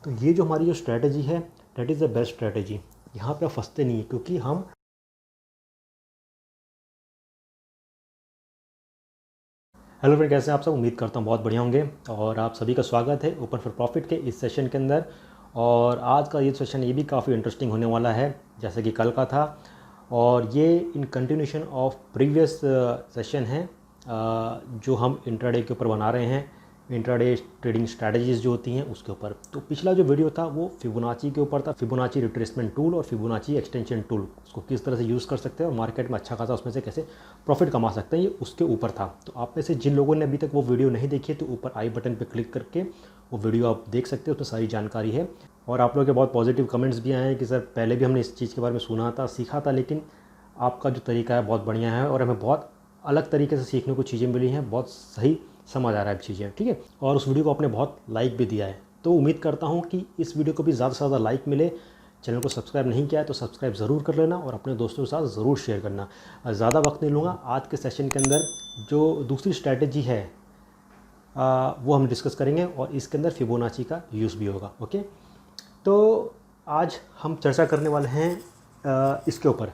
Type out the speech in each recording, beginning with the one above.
तो ये जो हमारी जो स्ट्रैटेजी है that is the best strategy. यहाँ पे आप फंसते नहीं है क्योंकि हम हेलो फ्रेंड, कैसे हैं आप सब। उम्मीद करता हूँ बहुत बढ़िया होंगे और आप सभी का स्वागत है ओपन फॉर प्रॉफिट के इस सेशन के अंदर। और आज का ये सेशन ये भी काफ़ी इंटरेस्टिंग होने वाला है जैसे कि कल का था, और ये इन कंटिन्यूशन ऑफ प्रीवियस सेशन है जो हम इंट्राडे के ऊपर बना रहे हैं, इंट्राडे ट्रेडिंग स्ट्रैटेजीज़ जो होती हैं उसके ऊपर। तो पिछला जो वीडियो था वो फिबोनाची के ऊपर था, फिबोनाची रिट्रेसमेंट टूल और फिबोनाची एक्सटेंशन टूल, उसको किस तरह से यूज़ कर सकते हैं और मार्केट में अच्छा खासा उसमें से कैसे प्रॉफिट कमा सकते हैं, ये उसके ऊपर था। तो आप में से जिन लोगों ने अभी तक वो वीडियो नहीं देखी है तो ऊपर आई बटन पर क्लिक करके वो वीडियो आप देख सकते हो, उसमें सारी जानकारी है। और आप लोगों के बहुत पॉजिटिव कमेंट्स भी आए हैं कि सर पहले भी हमने इस चीज़ के बारे में सुना था, सीखा था, लेकिन आपका जो तरीका है बहुत बढ़िया है और हमें बहुत अलग तरीके से सीखने को चीज़ें मिली हैं, बहुत सही समझ आ रहा है चीज़ें, ठीक है। और उस वीडियो को आपने बहुत लाइक भी दिया है, तो उम्मीद करता हूँ कि इस वीडियो को भी ज़्यादा से ज़्यादा लाइक मिले। चैनल को सब्सक्राइब नहीं किया है तो सब्सक्राइब ज़रूर कर लेना और अपने दोस्तों के साथ ज़रूर शेयर करना। ज़्यादा वक्त नहीं लूँगा, आज के सेशन के अंदर जो दूसरी स्ट्रैटेजी है वो हम डिस्कस करेंगे और इसके अंदर फिबोनाची का यूज़ भी होगा। ओके, तो आज हम चर्चा करने वाले हैं इसके ऊपर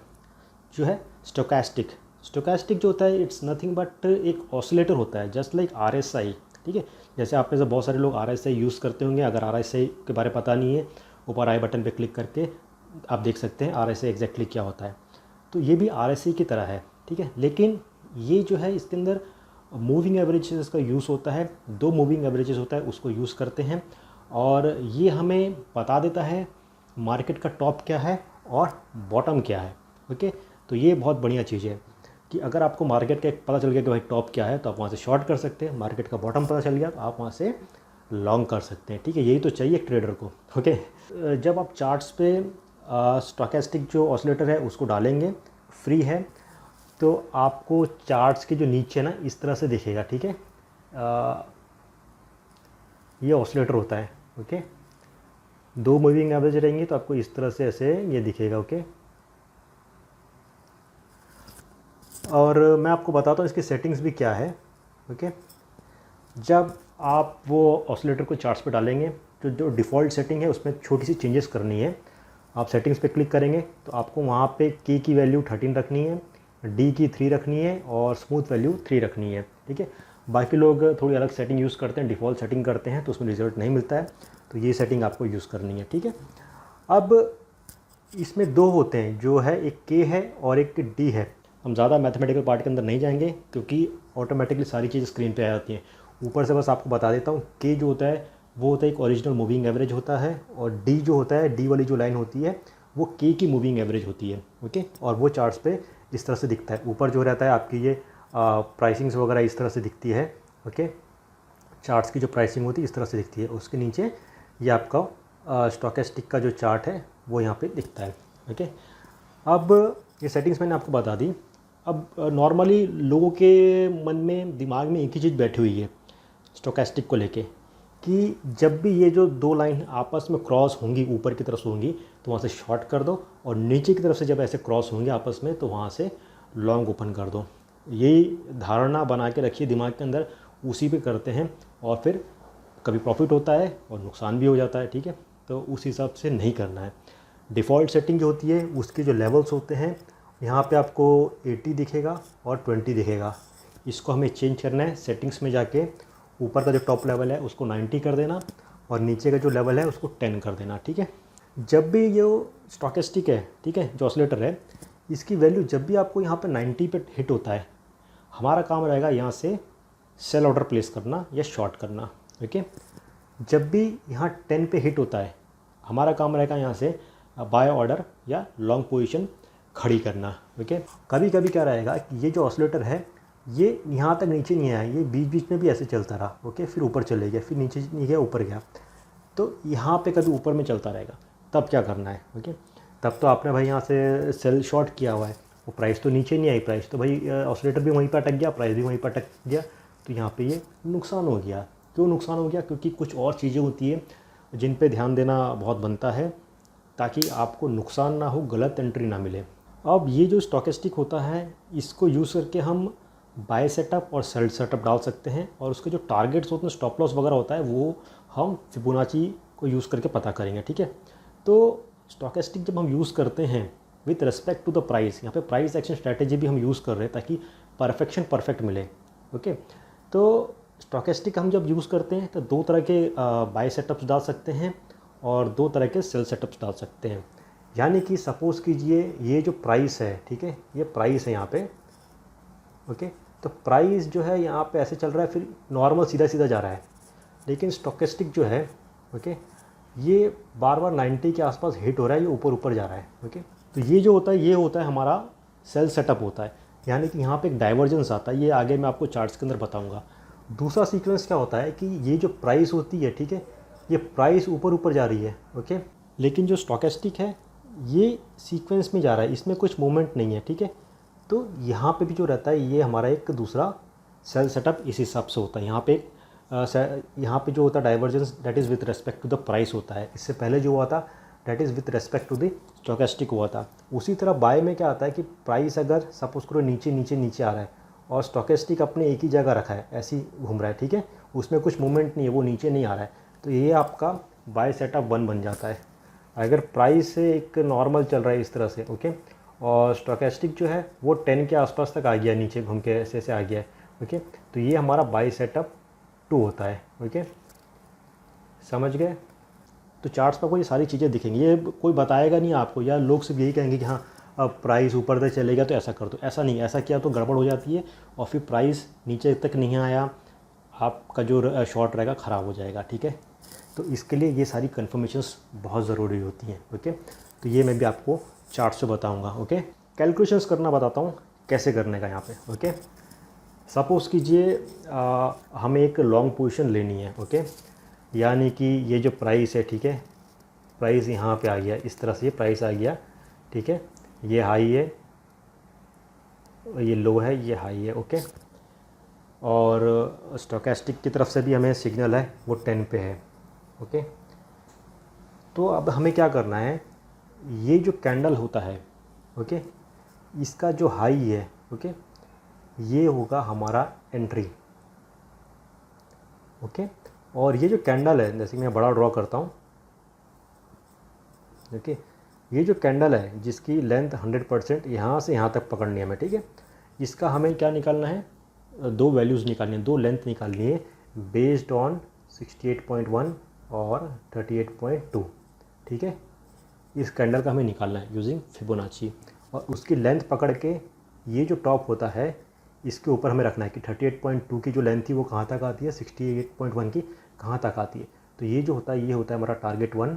जो है स्टोकास्टिक। स्टोकास्टिक जो होता है इट्स नथिंग बट एक ऑसिलेटर होता है, जस्ट लाइक RSI, ठीक है। जैसे आप में से बहुत सारे लोग RSI यूज़ करते होंगे, अगर RSI के बारे में पता नहीं है ऊपर आई बटन पे क्लिक करके आप देख सकते हैं RSI एग्जैक्टली क्या होता है। तो ये भी RSI की तरह है, ठीक है, लेकिन ये जो है इसके अंदर मूविंग एवरेजेस का यूज़ होता है, 2 मूविंग एवरेजेस होता है उसको यूज़ करते हैं और ये हमें बता देता है मार्केट का टॉप क्या है और बॉटम क्या है। ओके, तो ये बहुत बढ़िया चीज़ है कि अगर आपको मार्केट का पता चल गया कि भाई टॉप क्या है तो आप वहाँ से शॉर्ट कर सकते हैं, मार्केट का बॉटम पता चल गया तो आप वहाँ से लॉन्ग कर सकते हैं, ठीक है। यही तो चाहिए एक ट्रेडर को। ओके, जब आप चार्ट्स पे स्टोकेस्टिक जो ऑसिलेटर है उसको डालेंगे, फ्री है, तो आपको चार्ट्स के जो नीचे ना इस तरह से दिखेगा, ठीक है। ये ऑसिलेटर होता है। ओके, 2 मूविंग एवरेज रहेंगे तो आपको इस तरह से ऐसे ये दिखेगा। ओके, और मैं आपको बताता हूँ इसकी सेटिंग्स भी क्या है। ओके, जब आप वो ऑसिलेटर को चार्ट्स पे डालेंगे तो जो डिफ़ॉल्ट सेटिंग है उसमें छोटी सी चेंजेस करनी है। आप सेटिंग्स पे क्लिक करेंगे तो आपको वहाँ पे की वैल्यू 13 रखनी है, डी की 3 रखनी है और स्मूथ वैल्यू 3 रखनी है, ठीक है। बाकी लोग थोड़ी अलग सेटिंग यूज़ करते हैं, डिफ़ॉल्ट सेटिंग करते हैं तो उसमें रिजल्ट नहीं मिलता है, तो ये सेटिंग आपको यूज़ करनी है, ठीक है। अब इसमें 2 होते हैं, जो है एक के है और एक डी है। हम ज़्यादा मैथमेटिकल पार्ट के अंदर नहीं जाएंगे क्योंकि ऑटोमेटिकली सारी चीज़ें स्क्रीन पे आ जाती हैं। ऊपर से बस आपको बता देता हूँ, के जो होता है वो होता है एक ओरिजिनल मूविंग एवरेज होता है, और डी जो होता है, डी वाली जो लाइन होती है वो के की मूविंग एवरेज होती है। ओके, और वो चार्ट्स पे इस तरह से दिखता है। ऊपर जो रहता है आपकी ये प्राइसिंग्स वगैरह इस तरह से दिखती है। ओके, चार्ट्स की जो प्राइसिंग होती है इस तरह से दिखती है, उसके नीचे ये आपका स्टोकेस्टिक का जो चार्ट है वो यहाँ पे दिखता है। ओके, अब ये सेटिंग्स मैंने आपको बता दी। अब नॉर्मली लोगों के मन में, दिमाग में एक ही चीज़ बैठी हुई है स्टोकेस्टिक को लेके, कि जब भी ये जो 2 लाइन आपस में क्रॉस होंगी, ऊपर की तरफ से होंगी, तो वहाँ से शॉर्ट कर दो, और नीचे की तरफ से जब ऐसे क्रॉस होंगे आपस में तो वहाँ से लॉन्ग ओपन कर दो। यही धारणा बना के रखिए दिमाग के अंदर, उसी पे करते हैं और फिर कभी प्रॉफिट होता है और नुकसान भी हो जाता है, ठीक है। तो उस हिसाब से नहीं करना है। डिफ़ॉल्ट सेटिंग जो होती है उसके जो लेवल्स होते हैं, यहाँ पे आपको 80 दिखेगा और 20 दिखेगा। इसको हमें चेंज करना है सेटिंग्स में जाके। ऊपर का जो टॉप लेवल है उसको 90 कर देना और नीचे का जो लेवल है उसको 10 कर देना, ठीक है। जब भी ये स्टोकेस्टिक है, ठीक है, जो ऑसिलेटर है, इसकी वैल्यू जब भी आपको यहाँ पे 90 पे हिट होता है, हमारा काम रहेगा यहाँ से सेल ऑर्डर प्लेस करना या शॉर्ट करना। ओके, जब भी यहाँ 10 पे हिट होता है, हमारा काम रहेगा यहाँ से बाय ऑर्डर या लॉन्ग पोजीशन खड़ी करना। ओके, कभी कभी क्या रहेगा कि ये जो ऑसिलेटर है ये यहाँ तक नीचे नहीं आया, ये बीच बीच में भी ऐसे चलता रहा। ओके, फिर ऊपर चले गया, फिर नीचे नहीं गया, ऊपर गया, तो यहाँ पे कभी ऊपर में चलता रहेगा। तब क्या करना है? ओके, तब तो आपने भाई यहाँ से सेल शॉर्ट किया हुआ है, वो प्राइस तो नीचे नहीं आई, प्राइस तो भाई ऑसिलेटर भी वहीं पर अटक गया, प्राइस भी वहीं पर अटक गया, तो यहाँ पे ये नुकसान हो गया। क्यों नुकसान हो गया? क्योंकि कुछ और चीज़ें होती है जिन पे ध्यान देना बहुत बनता है ताकि आपको नुकसान ना हो, गलत एंट्री ना मिले। अब ये जो स्टोकेस्टिक होता है इसको यूज़ करके हम बाय सेटअप और सेल सेटअप डाल सकते हैं, और उसके जो टारगेट्स होते हैं, स्टॉप लॉस वगैरह होता है, वो हम फिबोनाची को यूज़ करके पता करेंगे, ठीक है। तो स्टोकेस्टिक जब हम यूज़ करते हैं with respect to the price, यहाँ पे प्राइस एक्शन स्ट्रैटेजी भी हम यूज़ कर रहे हैं ताकि परफेक्ट मिले, ओके। तो स्टोकेस्टिक हम जब यूज़ करते हैं तो दो तरह के बाय सेटअप्स डाल सकते हैं और दो तरह के सेल सेटअप्स डाल सकते हैं। यानी कि सपोज़ कीजिए ये जो प्राइस है, ठीक है, ये प्राइस है यहाँ पे, ओके। तो प्राइस जो है यहाँ पे ऐसे चल रहा है, फिर नॉर्मल सीधा सीधा जा रहा है, लेकिन स्टोकेस्टिक जो है, ओके, ये बार बार 90 के आसपास हिट हो रहा है, ये ऊपर ऊपर जा रहा है, ओके। तो ये जो होता है ये होता है हमारा सेल सेटअप होता है, यानी कि यहाँ पे एक डाइवर्जेंस आता है, ये आगे मैं आपको चार्ट्स के अंदर बताऊँगा। दूसरा सीक्वेंस क्या होता है कि ये जो प्राइस होती है, ठीक है, ये प्राइस ऊपर ऊपर जा रही है, ओके, लेकिन जो स्टोकेस्टिक है ये सीक्वेंस में जा रहा है, इसमें कुछ मूवमेंट नहीं है, ठीक है। तो यहाँ पे भी जो रहता है ये हमारा एक दूसरा सेल सेटअप इस हिसाब से होता है। यहाँ पे जो होता है divergence that is with respect to the price होता है, इससे पहले जो हुआ था that is with respect to the stochastic हुआ था। उसी तरह बाय में क्या आता है कि प्राइस अगर सपोज करो नीचे नीचे नीचे आ रहा है और स्टोकेस्टिक अपने एक ही जगह रखा है, ऐसे ही घूम रहा है, ठीक है, उसमें कुछ मूवमेंट नहीं है, वो नीचे नहीं आ रहा है, तो ये आपका बाय सेटअप 1 बन जाता है। अगर प्राइस से एक नॉर्मल चल रहा है इस तरह से, ओके, और स्टोकेस्टिक जो है वो 10 के आसपास तक आ गया, नीचे घूम के ऐसे आ गया है, ओके, तो ये हमारा बाय सेटअप 2 होता है, ओके, समझ गए। तो चार्ट्स पर कोई सारी चीज़ें दिखेंगी, ये कोई बताएगा नहीं आपको, या लोग सिर्फ यही कहेंगे कि हाँ अब प्राइस ऊपर तक चलेगा तो ऐसा कर दो, ऐसा नहीं, ऐसा किया तो गड़बड़ हो जाती है और फिर प्राइस नीचे तक नहीं आया, आपका जो शॉर्ट रहेगा ख़राब हो जाएगा, ठीक है। तो इसके लिए ये सारी कन्फर्मेशंस बहुत ज़रूरी होती हैं, ओके। तो ये मैं भी आपको चार्ट से बताऊंगा, ओके। कैलकुलेशंस करना बताता हूँ कैसे करने का यहाँ पे, ओके। सपोज़ कीजिए हमें एक लॉन्ग पोजीशन लेनी है, ओके, यानी कि ये जो प्राइस है, ठीक है, प्राइस यहाँ पे आ गया, इस तरह से ये प्राइस आ गया, ठीक है, ये हाई है, ये लो है, ये हाई है, ओके। और स्टोकेस्टिक की तरफ से भी हमें सिग्नल है वो 10 पे है, ओके। तो अब हमें क्या करना है, ये जो कैंडल होता है, ओके, इसका जो हाई है, ओके, ये होगा हमारा एंट्री, ओके। और ये जो कैंडल है, जैसे मैं बड़ा ड्रॉ करता हूँ, ओके, ये जो कैंडल है जिसकी लेंथ 100% यहाँ से यहाँ तक पकड़नी है हमें, ठीक है, इसका हमें क्या निकालना है, 2 वैल्यूज़ निकालनी है, 2 लेंथ निकालनी है बेस्ड ऑन 68.1 और 38.2, ठीक है। इस कैंडल का हमें निकालना है यूजिंग फिबोनाची, और उसकी लेंथ पकड़ के ये जो टॉप होता है इसके ऊपर हमें रखना है कि 38.2 की जो लेंथ थी वो कहाँ तक आती है, 68.1 की कहाँ तक आती है। तो ये जो होता है ये होता है हमारा टारगेट 1,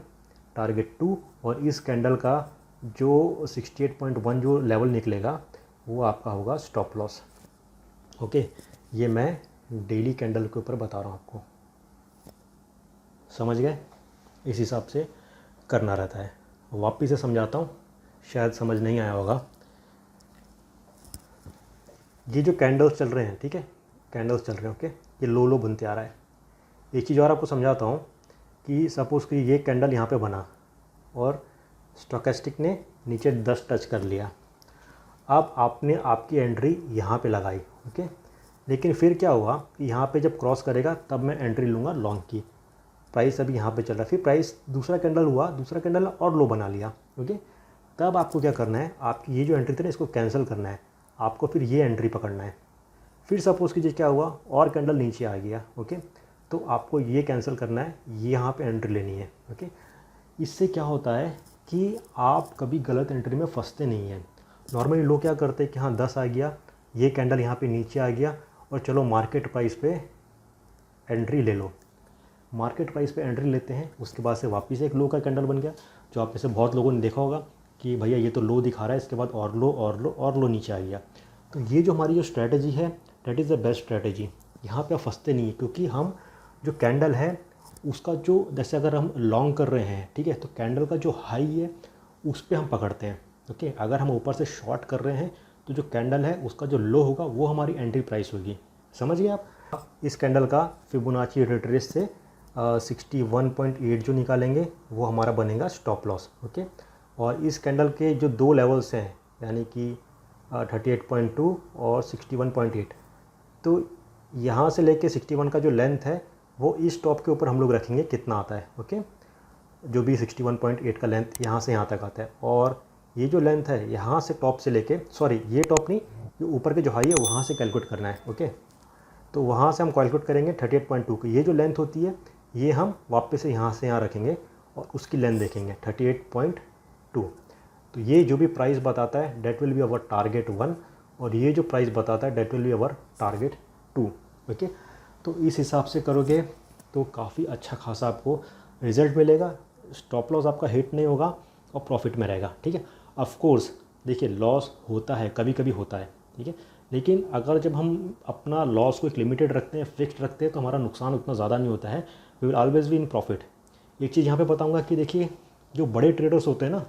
टारगेट 2, और इस कैंडल का जो 68.1 जो लेवल निकलेगा वो आपका होगा स्टॉप लॉस, ओके। ये मैं डेली कैंडल के ऊपर बता रहा हूँ आपको, समझ गए। इस हिसाब से करना रहता है। वापिस से समझाता हूँ, शायद समझ नहीं आया होगा। ये जो कैंडल्स चल रहे हैं, ठीक है, कैंडल्स चल रहे हैं, ओके, ये लो लो बनते आ रहा है। एक चीज़ और आपको समझाता हूँ कि सपोज़ कि ये कैंडल यहाँ पे बना और स्टोकेस्टिक ने नीचे 10 टच कर लिया, अब आपने आपकी एंट्री यहाँ पे लगाई, ओके, लेकिन फिर क्या हुआ कि यहाँ पे जब क्रॉस करेगा तब मैं एंट्री लूँगा लॉन्ग की, प्राइस अभी यहाँ पे चल रहा है, फिर प्राइस दूसरा कैंडल हुआ, दूसरा कैंडल और लो बना लिया, ओके। तब आपको क्या करना है, आपकी ये जो एंट्री थी ना इसको कैंसिल करना है, आपको फिर ये एंट्री पकड़ना है। फिर सपोज़ कीजिए क्या हुआ, और कैंडल नीचे आ गया, ओके, तो आपको ये कैंसिल करना है, ये यहाँ पे एंट्री लेनी है, ओके। इससे क्या होता है कि आप कभी गलत एंट्री में फंसते नहीं हैं। नॉर्मली लोग क्या करते हैं कि हाँ 10 आ गया, ये कैंडल यहाँ पे नीचे आ गया और चलो मार्केट प्राइस पे एंट्री ले लो, मार्केट प्राइस पे एंट्री लेते हैं, उसके बाद से वापस एक लो का कैंडल बन गया, जो आप में से बहुत लोगों ने देखा होगा कि भैया ये तो लो दिखा रहा है, इसके बाद और लो और लो और लो नीचे आ गया। तो ये जो हमारी जो स्ट्रैटेजी है that is the best strategy. यहाँ पे आप फंसते नहीं है, क्योंकि हम जो कैंडल है उसका जो, जैसे अगर हम लॉन्ग कर रहे हैं, ठीक है, तो कैंडल का जो हाई है उस पर हम पकड़ते हैं, ओके। अगर हम ऊपर से शॉर्ट कर रहे हैं तो जो कैंडल है उसका जो लो होगा वो हमारी एंट्री प्राइस होगी, समझ गए आप। इस कैंडल का फिबोनाची रिट्रेस से 61.8 जो निकालेंगे वो हमारा बनेगा स्टॉप लॉस, ओके। और इस कैंडल के जो 2 लेवल्स हैं यानी कि 38.2 और 61.8, तो यहाँ से लेके 61 का जो लेंथ है वो इस टॉप के ऊपर हम लोग रखेंगे कितना आता है, ओके। जो भी 61.8 का लेंथ यहाँ से यहाँ तक आता है, और ये जो लेंथ है यहाँ से टॉप से लेके, सॉरी ये टॉप नहीं, ये ऊपर के जो हाई है वहाँ से कैलकुलेट करना है। ओके, तो वहाँ से हम कैलकुलेट करेंगे 38.2 की ये जो लेंथ होती है, ये हम वापस से यहाँ रखेंगे और उसकी लेंथ देखेंगे 38.2। तो ये जो भी प्राइस बताता है that will be our target 1, और ये जो प्राइस बताता है that will be our target 2। Okay, तो इस हिसाब से करोगे तो काफ़ी अच्छा खासा आपको रिजल्ट मिलेगा, स्टॉप लॉस आपका हिट नहीं होगा और प्रॉफिट में रहेगा। ठीक है, ऑफ कोर्स देखिए लॉस होता है, कभी कभी होता है, ठीक है, लेकिन अगर जब हम अपना लॉस को एक लिमिटेड रखते हैं, फिक्स्ड रखते हैं, तो हमारा नुकसान उतना ज़्यादा नहीं होता है, we will always be in profit. एक चीज़ यहाँ पे बताऊँगा कि देखिए जो बड़े ट्रेडर्स होते हैं ना,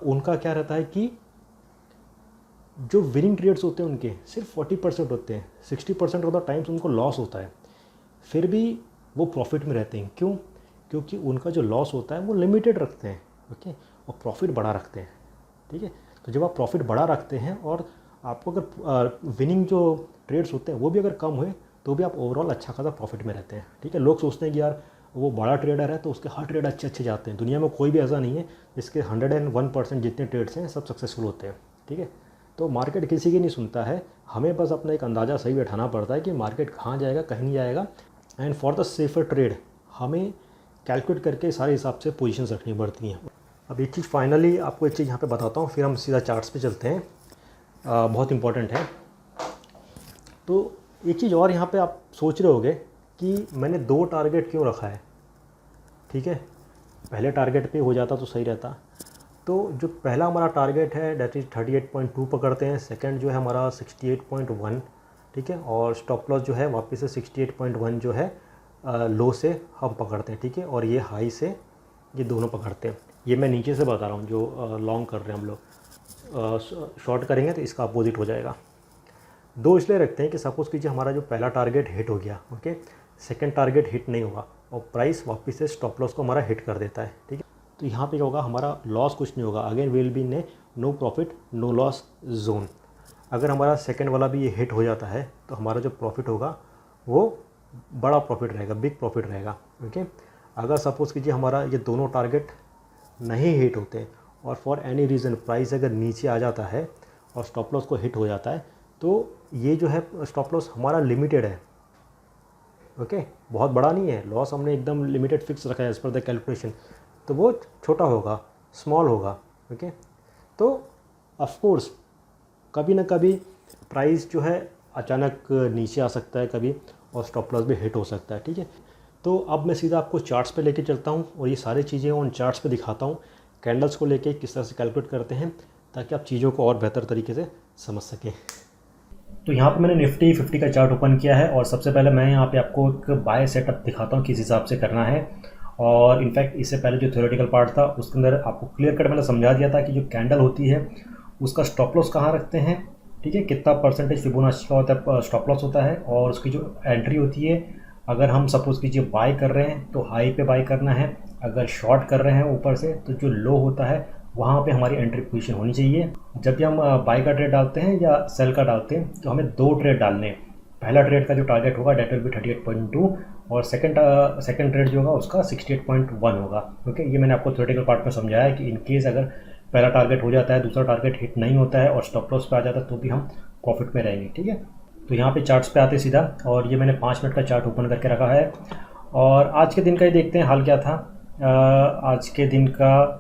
उनका क्या रहता है कि जो विनिंग ट्रेड्स होते हैं उनके सिर्फ 40% होते हैं, 60% ऑफ द टाइम्स उनको लॉस होता है, फिर भी वो प्रॉफिट में रहते हैं। क्यों? क्योंकि उनका जो लॉस होता है वो लिमिटेड रखते हैं, ओके, और प्रॉफिट बड़ा रखते हैं। ठीक है, तो जब आप प्रॉफिट बड़ा रखते हैं और आपको अगर विनिंग जो ट्रेड्स होते हैं वो भी अगर कम हुए तो भी आप ओवरऑल अच्छा खासा प्रॉफिट में रहते हैं। ठीक है, लोग सोचते हैं कि यार वो बड़ा ट्रेडर है तो उसके हर ट्रेड अच्छे अच्छे जाते हैं। दुनिया में कोई भी ऐसा नहीं है जिसके 101% जितने ट्रेड्स हैं सब सक्सेसफुल होते हैं। ठीक है, तो मार्केट किसी की नहीं सुनता है, हमें बस अपना एक अंदाज़ा सही बैठाना पड़ता है कि मार्केट कहाँ जाएगा, कहीं नहीं जाएगा, and for the safer trade हमें कैलकुलेट करके सारे हिसाब से पोजीशंस रखनी पड़ती हैं। अब एक चीज़ फाइनली आपको एक चीज़ यहाँ पे बताता हूँ, फिर हम सीधा चार्ट्स पे चलते हैं, बहुत इंपॉर्टेंट है। तो एक चीज़ और यहाँ पे आप सोच रहे होगे कि मैंने 2 टारगेट क्यों रखा है। ठीक है, पहले टारगेट पे हो जाता तो सही रहता। तो जो पहला हमारा टारगेट है डेट इज़ 38.2 पकड़ते हैं, सेकंड जो है हमारा 68.1, ठीक है, और स्टॉप लॉस जो है वापस से 68.1 जो है लो से हम पकड़ते हैं। ठीक है, और ये हाई से ये दोनों पकड़ते हैं। ये मैं नीचे से बता रहा हूँ, जो लॉन्ग कर रहे हैं हम लोग, शॉर्ट करेंगे तो इसका अपोजिट हो जाएगा। 2 इसलिए रखते हैं कि सपोज़ कीजिए हमारा जो पहला टारगेट हिट हो गया, ओके, सेकंड टारगेट हिट नहीं होगा और प्राइस वापस से स्टॉप लॉस को हमारा हिट कर देता है। ठीक है, तो यहाँ पे क्या होगा, हमारा लॉस कुछ नहीं होगा, again will be in no profit no loss zone. अगर हमारा सेकंड वाला भी ये हिट हो जाता है तो हमारा जो प्रॉफिट होगा वो बड़ा प्रॉफिट रहेगा, बिग प्रॉफिट रहेगा। ओके, अगर सपोज़ कीजिए हमारा ये दोनों टारगेट नहीं हिट होते और फॉर एनी रीज़न प्राइस अगर नीचे आ जाता है और स्टॉप लॉस को हिट हो जाता है, तो ये जो है स्टॉप लॉस हमारा लिमिटेड है। ओके, बहुत बड़ा नहीं है लॉस, हमने एकदम लिमिटेड फिक्स रखा है एज पर द कैलकुलेशन, तो वो छोटा होगा, स्मॉल होगा। ओके, तो ऑफ कोर्स कभी ना कभी प्राइस जो है अचानक नीचे आ सकता है कभी, और स्टॉप लॉस भी हिट हो सकता है। ठीक है, तो अब मैं सीधा आपको चार्ट्स पे लेके चलता हूँ और ये सारी चीज़ें उन चार्ट्स पे दिखाता हूँ, कैंडल्स को लेके किस तरह से कैलकुलेट करते हैं, ताकि आप चीज़ों को और बेहतर तरीके से समझ सकें। तो यहाँ पे मैंने निफ्टी 50 का चार्ट ओपन किया है और सबसे पहले मैं यहाँ पे आपको एक बाय सेटअप दिखाता हूँ किस हिसाब से करना है। और इनफैक्ट इससे पहले जो थ्योरेटिकल पार्ट था उसके अंदर आपको क्लियर कट मैंने समझा दिया था कि जो कैंडल होती है उसका स्टॉप लॉस कहाँ रखते हैं। ठीक है, कितना परसेंटेज फिबोनाची का होता है स्टॉप लॉस होता है, और उसकी जो एंट्री होती है, अगर हम सपोज़ कीजिए बाय कर रहे हैं तो हाई पे बाय करना है, अगर शॉर्ट कर रहे हैं ऊपर से तो जो लो होता है वहाँ पे हमारी एंट्री पोजीशन होनी चाहिए। जब भी हम बाय का ट्रेड डालते हैं या सेल का डालते हैं तो हमें 2 ट्रेड डालने हैं। पहला ट्रेड का जो टारगेट होगा डेट विल बी 38.2 और सेकंड ट्रेड जो होगा उसका 68.1 होगा। ओके, ये मैंने आपको थ्योरेटिकल पार्ट में समझाया है कि इन केस अगर पहला टारगेट हो जाता है, दूसरा टारगेट हिट नहीं होता है और स्टॉप लॉस पे आ जाता है तो भी हम प्रॉफिट में रहेंगे। ठीक है, तो यहाँ पे चार्ट्स पे आते सीधा, और ये मैंने 5 मिनट का चार्ट ओपन करके रखा है और आज के दिन का ही देखते हैं हाल क्या था। आज के दिन का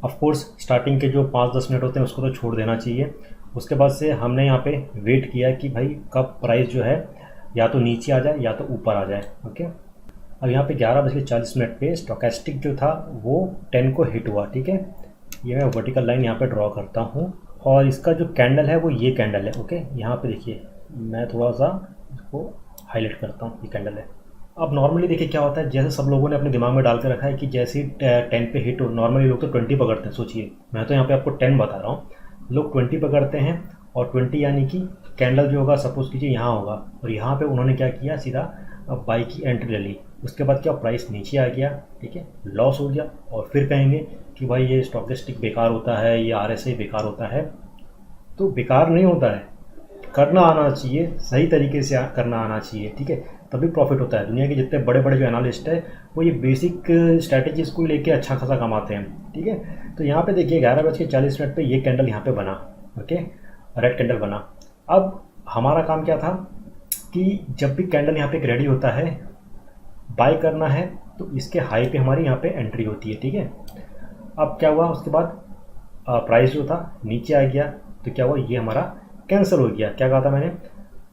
ऑफ कोर्स स्टार्टिंग के जो 5-10 मिनट होते हैं उसको तो छोड़ देना चाहिए। उसके बाद से हमने यहाँ पे वेट किया कि भाई कब प्राइस जो है या तो नीचे आ जाए या तो ऊपर आ जाए। ओके, अब यहाँ पे 11:40 पे स्टोकेस्टिक जो था वो 10 को हिट हुआ। ठीक है, ये मैं वर्टिकल लाइन यहाँ पे ड्रॉ करता हूँ और इसका जो कैंडल है वो ये कैंडल है। ओके, यहाँ पे देखिए मैं थोड़ा सा इसको हाईलाइट करता हूँ, ये कैंडल है। अब नॉर्मली देखिए क्या होता है, जैसे सब लोगों ने अपने दिमाग में डाल के रखा है कि जैसे ही 10 पे हिट हो, नॉर्मली लोग तो 20 पकड़ते हैं। सोचिए, मैं तो यहाँ पे आपको 10 बता रहा हूँ, लोग 20 पकड़ते हैं और 20 यानी कि कैंडल जो होगा सपोज कीजिए यहाँ होगा और यहाँ पे उन्होंने क्या किया, सीधा बाई की एंट्री ले ली। उसके बाद क्या, प्राइस नीचे आ गया, ठीक है, लॉस हो गया और फिर कहेंगे कि भाई ये स्टॉकेस्टिक बेकार होता है, ये RSI बेकार होता है। तो बेकार नहीं होता है, करना आना चाहिए, सही तरीके से करना आना चाहिए। ठीक है, तभी प्रॉफिट होता है। दुनिया के जितने बड़े बड़े जो एनालिस्ट है वो ये बेसिक स्ट्रैटेजीज़ को लेके अच्छा खासा कमाते हैं, ठीक है। तो यहाँ पे देखिए 11:40 पे ये कैंडल यहाँ पे बना, ओके, रेड कैंडल बना। अब हमारा काम क्या था कि जब भी कैंडल यहाँ पे एक रेडी होता है, बाय करना है, तो इसके हाई पे हमारी यहाँ पे एंट्री होती है, ठीक है। अब क्या हुआ, उसके बाद प्राइस जो था नीचे आ गया, तो क्या हुआ, ये हमारा कैंसिल हो गया। क्या कहा था मैंने,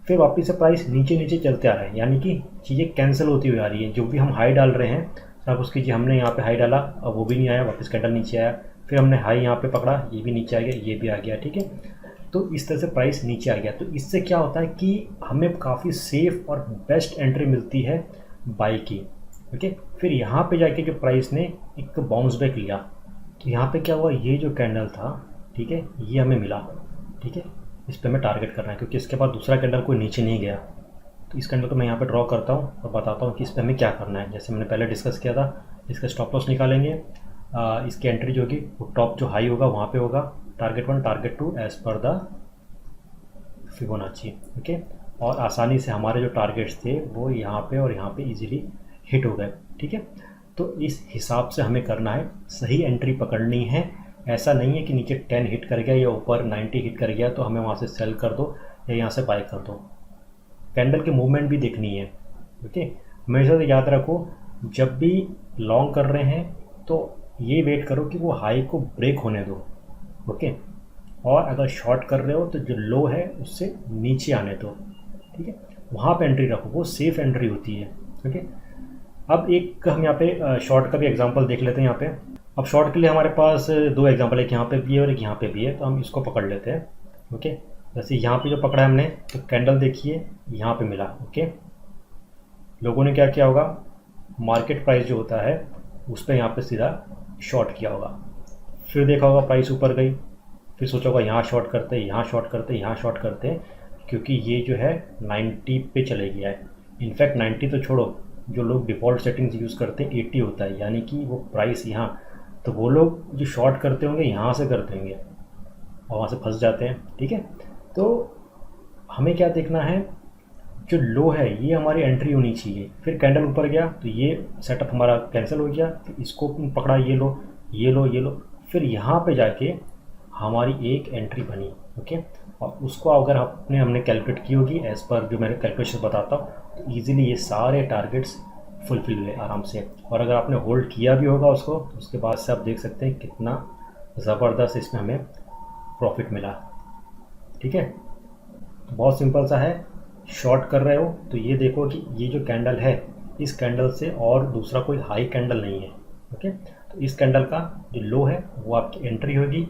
फिर वापस से प्राइस नीचे नीचे चलते आ रहे हैं, यानी कि चीज़ें कैंसिल होती हुई आ रही है। जो भी हम हाई डाल रहे हैं, सपोज कीजिए हमने यहाँ पे हाई डाला, अब वो भी नहीं आया, वापस कैंडल नीचे आया, फिर हमने हाई यहाँ पे पकड़ा, ये भी नीचे आ गया, ये भी आ गया, ठीक है। तो इस तरह से प्राइस नीचे आ गया। तो इससे क्या होता है कि हमें काफ़ी सेफ और बेस्ट एंट्री मिलती है बाई की, ओके। फिर यहाँ पे जाके जो प्राइस ने एक बाउंस बैक लिया, तो यहाँ पे क्या हुआ, ये जो कैंडल था, ठीक है, ये हमें मिला, ठीक है। इस पर हमें टारगेट करना है क्योंकि इसके बाद दूसरा कैंडल कोई नीचे नहीं गया। तो इस कैंडल को मैं यहाँ पे ड्रॉ करता हूँ और बताता हूँ कि इस पर हमें क्या करना है। जैसे मैंने पहले डिस्कस किया था, इसका स्टॉप लॉस निकालेंगे, इसकी एंट्री जो होगी वो टॉप जो हाई होगा वहाँ पे होगा, target 1 target 2 as per the Fibonacci, okay. और आसानी से हमारे जो टारगेट्स थे वो यहाँ पे और यहाँ पे इजीली हिट हो गए, ठीक है। तो इस हिसाब से हमें करना है, सही एंट्री पकड़नी है। ऐसा नहीं है कि नीचे 10 हिट कर गया या ऊपर 90 हिट कर गया तो हमें वहाँ से सेल कर दो या यहाँ से बाय कर दो। कैंडल की मूवमेंट भी देखनी है, ओके। हमेशा से याद रखो, जब भी लॉन्ग कर रहे हैं तो ये वेट करो कि वो हाई को ब्रेक होने दो, ओके। और अगर शॉर्ट कर रहे हो तो जो लो है उससे नीचे आने दो, ठीक है, वहाँ पे एंट्री रखो, वो सेफ एंट्री होती है, ओके। अब एक हम यहाँ पे शॉर्ट का भी एग्जांपल देख लेते हैं यहाँ पे। अब शॉर्ट के लिए हमारे पास दो एग्जांपल, एक यहाँ पे भी है और एक यहाँ पे भी है, तो हम इसको पकड़ लेते हैं, ओके। जैसे यहाँ पे जो पकड़ा है हमने, तो कैंडल देखिए यहाँ पे मिला, ओके। लोगों ने क्या किया होगा, मार्केट प्राइस जो होता है उस पर यहाँ पे सीधा शॉर्ट किया होगा, फिर देखा होगा प्राइस ऊपर गई, फिर सोचा होगा यहाँ शॉर्ट करते हैं, यहाँ शॉर्ट करते हैं, यहाँ शॉर्ट करते हैं, क्योंकि ये जो है 90 पे चले गया है। इनफैक्ट 90 तो छोड़ो, जो लोग डिफ़ॉल्ट सेटिंग्स यूज़ करते हैं 80 होता है, यानी कि वो प्राइस यहाँ, तो वो लोग जो शॉर्ट करते होंगे यहाँ से करते होंगे और वहाँ से फंस जाते हैं, ठीक है। तो हमें क्या देखना है, जो लो है ये हमारी एंट्री होनी चाहिए। फिर कैंडल ऊपर गया तो ये सेटअप हमारा कैंसिल हो गया, फिर इसको पकड़ा, ये लो ये लो ये लो, फिर यहाँ पे जाके हमारी एक एंट्री बनी, ओके। और उसको अगर हमने कैलकुलेट की होगी एज़ पर जो मैंने कैलकुलेशन बताता हूँ, तो ईजिली ये सारे टारगेट्स फुलफिल हुए आराम से। और अगर आपने होल्ड किया भी होगा उसको, तो उसके बाद से आप देख सकते हैं कितना ज़बरदस्त इसमें हमें प्रॉफिट मिला, ठीक है। तो बहुत सिंपल सा है, शॉर्ट कर रहे हो तो ये देखो कि ये जो कैंडल है, इस कैंडल से और दूसरा कोई हाई कैंडल नहीं है, ओके। तो इस कैंडल का जो लो है वो आपकी एंट्री होगी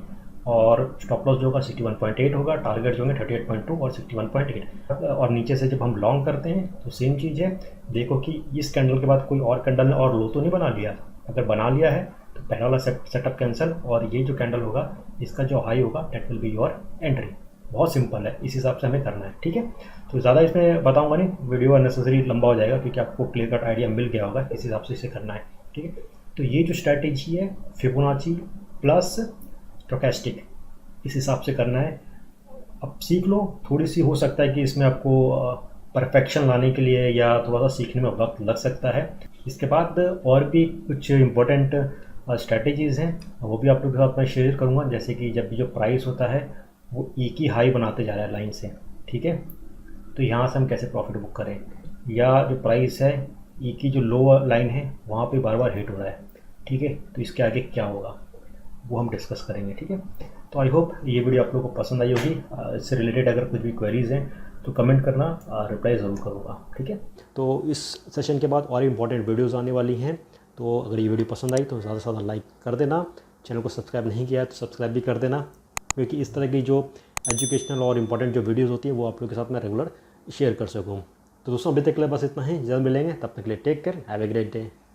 और स्टॉप लॉस जो होगा 61.8 होगा, टारगेट जो होंगे 38.2 और 61.8। और नीचे से जब हम लॉन्ग करते हैं तो सेम चीज़ है, देखो कि इस कैंडल के बाद कोई और कैंडल ने और लो तो नहीं बना लिया। अगर बना लिया है तो पहला वाला सेटअप कैंसिल, और ये जो कैंडल होगा इसका जो हाई होगा that will be your entry. बहुत सिंपल है, इस हिसाब से हमें करना है, ठीक है। तो ज़्यादा इसमें बताऊंगा नहीं, वीडियो अननेसेसरी लंबा हो जाएगा, क्योंकि आपको क्लियर कट आइडिया मिल गया होगा इस हिसाब से इसे करना है, ठीक है। तो ये जो स्ट्रैटेजी है फिबोनाची प्लस स्टोकेस्टिक, इस हिसाब से करना है। अब सीख लो, थोड़ी सी हो सकता है कि इसमें आपको परफेक्शन लाने के लिए या थोड़ा सा सीखने में वक्त लग सकता है। इसके बाद और भी कुछ इम्पोर्टेंट स्ट्रैटेजीज़ हैं, वो भी आप लोगों के साथ मैं शेयर करूँगा। जैसे कि जब भी जो प्राइस होता है वो एक ही हाई बनाते जा रहा है लाइन से, ठीक है, तो यहाँ से हम कैसे प्रॉफिट बुक करें, या जो प्राइस है एक ही जो लो लाइन है वहाँ पे बार बार हिट हो रहा है, ठीक है, तो इसके आगे क्या होगा वो हम डिस्कस करेंगे, ठीक है। तो आई होप ये वीडियो आप लोगों को पसंद आई होगी। इससे रिलेटेड अगर कुछ भी क्वेरीज़ हैं तो कमेंट करना, रिप्लाई ज़रूर करूँगा, ठीक है। तो इस सेशन के बाद और इंपॉर्टेंट वीडियोज़ आने वाली हैं, तो अगर ये वीडियो पसंद आई तो ज़्यादा से ज़्यादा लाइक कर देना, चैनल को सब्सक्राइब नहीं किया है तो सब्सक्राइब भी कर देना, क्योंकि इस तरह की जो एजुकेशनल और इम्पॉर्टेंट जो वीडियोज़ होती हैं वो आप लोगों के साथ मैं रेगुलर शेयर कर सकूँ। तो दोस्तों अभी तक के लिए बस इतना ही, जल्द मिलेंगे, तब तक के लिए take care, have a great day.